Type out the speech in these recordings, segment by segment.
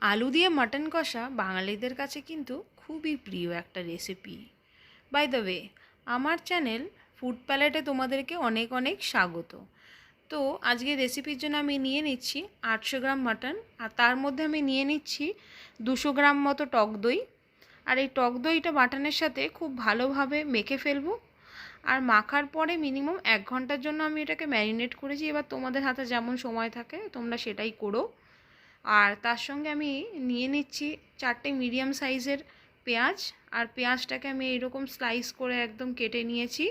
আলু দিয়ে মাটন কষা বাঙালিদের কাছে কিন্তু খুবই প্রিয় একটা রেসিপি। বাই দ্য ওয়ে, আমার চ্যানেল ফুড প্যালেটে তোমাদেরকে অনেক অনেক স্বাগত। তো আজকে রেসিপির জন্য আমি নিয়ে নিচ্ছি 800 গ্রাম মাটন, আর তার মধ্যে আমি নিয়ে নিচ্ছি 200 গ্রাম মতো টক দই। আর এই টক দইটা মাটনের সাথে খুব ভালোভাবে মেখে ফেলবো। আর মাখার পরে মিনিমাম 1 ঘন্টার জন্য আমি এটাকে ম্যারিনেট করেছি। এবার তোমাদের হাতে যেমন সময় থাকে তোমরা সেটাই করো। আর তার সঙ্গে আমি নিয়ে নিচ্ছি 4টে মিডিয়াম সাইজের পেঁয়াজ, আর পেঁয়াজটাকে আমি এইরকম স্লাইস করে একদম কেটে নিয়েছি।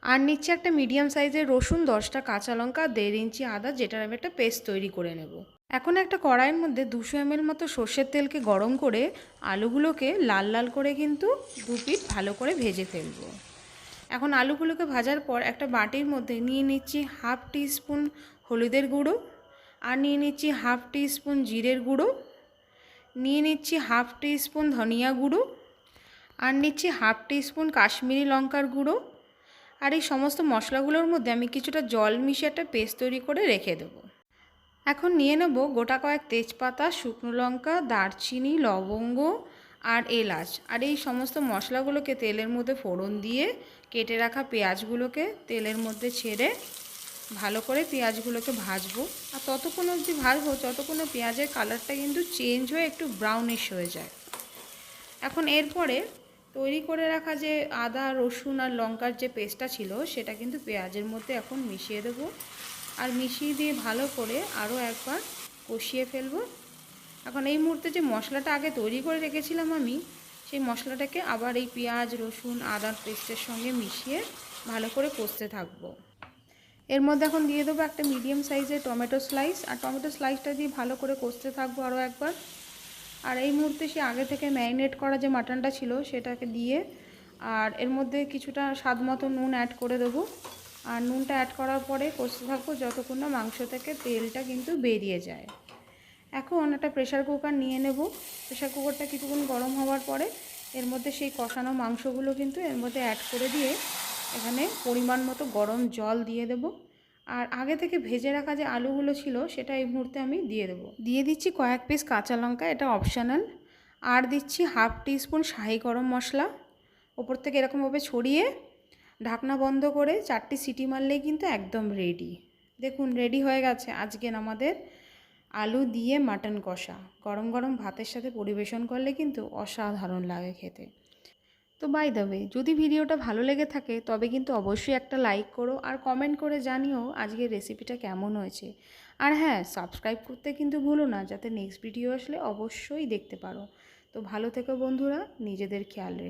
আর নিচ্ছি একটা মিডিয়াম সাইজের রসুন, 10টা কাঁচা লঙ্কা, 1.5 ইঞ্চি আদা, যেটার আমি একটা পেস্ট তৈরি করে নেব। এখন একটা কড়াইয়ের মধ্যে 200 ml মতো সর্ষের তেলকে গরম করে আলুগুলোকে লাল লাল করে কিন্তু 2 পিঠ ভালো করে ভেজে ফেলবো। এখন আলুগুলোকে ভাজার পর একটা বাটির মধ্যে নিয়ে নিচ্ছি 1/2 টিস্পুন হলুদের গুঁড়ো, আর নিয়ে নিচ্ছি 1/2 টিস্পুন জিরের গুঁড়ো, নিয়ে নিচ্ছি 1/2 টিস্পুন ধনিয়া গুঁড়ো, আর নিচ্ছি 1/2 টিস্পুন কাশ্মীরি লঙ্কার গুঁড়ো। আর এই সমস্ত মশলাগুলোর মধ্যে আমি কিছুটা জল মিশিয়ে একটা পেস্ট তৈরি করে রেখে দেবো। এখন নিয়ে নেব গোটা কয়েক তেজপাতা, শুকনো লঙ্কা, দারচিনি, লবঙ্গ আর এলাচ। আর এই সমস্ত মশলাগুলোকে তেলের মধ্যে ফোড়ন দিয়ে কেটে রাখা পেঁয়াজগুলোকে তেলের মধ্যে ছেড়ে ভালো করে পেঁয়াজগুলোকে ভাজবো। আর ততক্ষণ অবধি ভাজবো যতক্ষণ পেঁয়াজের কালারটা কিন্তু চেঞ্জ হয়ে একটু ব্রাউনিশ হয়ে যায়। এখন এরপরে তৈরি করে রাখা যে আদা, রসুন আর লঙ্কার যে পেস্টটা ছিল সেটা কিন্তু পেঁয়াজের মধ্যে এখন মিশিয়ে দেবো। আর মিশিয়ে দিয়ে ভালো করে আরও একবার কষিয়ে ফেলবো। এখন এই মুহূর্তে যে মশলাটা আগে তৈরি করে রেখেছিলাম আমি, সেই মশলাটাকে আবার এই পেঁয়াজ, রসুন, আদার পেস্টের সঙ্গে মিশিয়ে ভালো করে কষতে থাকবো। এর মধ্যে এখন দিয়ে দেবো একটা মিডিয়াম সাইজের টমেটো স্লাইস, আর টমেটো স্লাইসটা দিয়ে ভালো করে কষতে থাকবো আরও একবার। আর এই মুহূর্তে সে আগে থেকে ম্যারিনেট করা যে মাটনটা ছিল সেটাকে দিয়ে, আর এর মধ্যে কিছুটা স্বাদ মতো নুন অ্যাড করে দেবো। আর নুনটা অ্যাড করার পরে কষতে থাকবো যতক্ষণ না মাংস থেকে তেলটা কিন্তু বেরিয়ে যায়। এখন একটা প্রেশার কুকার নিয়ে নেব। প্রেশার কুকারটা কিছুক্ষণ গরম হওয়ার পরে এর মধ্যে সেই কষানো মাংসগুলো কিন্তু এর মধ্যে অ্যাড করে দিয়ে এখানে পরিমাণ মতো গরম জল দিয়ে দেব। আর আগে থেকে ভেজে রাখা যে আলুগুলো ছিল সেটা এই মুহূর্তে আমি দিয়ে দেবো। দিয়ে দিচ্ছি কয়েক পিস কাঁচা লঙ্কা, এটা অপশনাল। আর দিচ্ছি 1/2 টিস্পুন শাহি গরম মশলা ওপর থেকে এরকমভাবে ছড়িয়ে ঢাকনা বন্ধ করে 4টি সিটি মারলেই কিন্তু একদম রেডি। দেখুন রেডি হয়ে গেছে আজকের আমাদের আলু দিয়ে মাটন কষা। গরম গরম ভাতের সাথে পরিবেশন করলে কিন্তু অসাধারণ লাগে খেতে। তো বাই দ্য ওয়ে, যদি ভিডিওটা ভালো লেগে থাকে তবে কিন্তু অবশ্যই একটা লাইক করো, আর কমেন্ট করে জানিও আজকের রেসিপিটা কেমন হয়েছে। আর হ্যাঁ, সাবস্ক্রাইব করতে কিন্তু ভুলো না, যাতে নেক্সট ভিডিও আসলে অবশ্যই দেখতে পারো। তো ভালো থেকো বন্ধুরা, নিজেদের খেয়াল রেখো।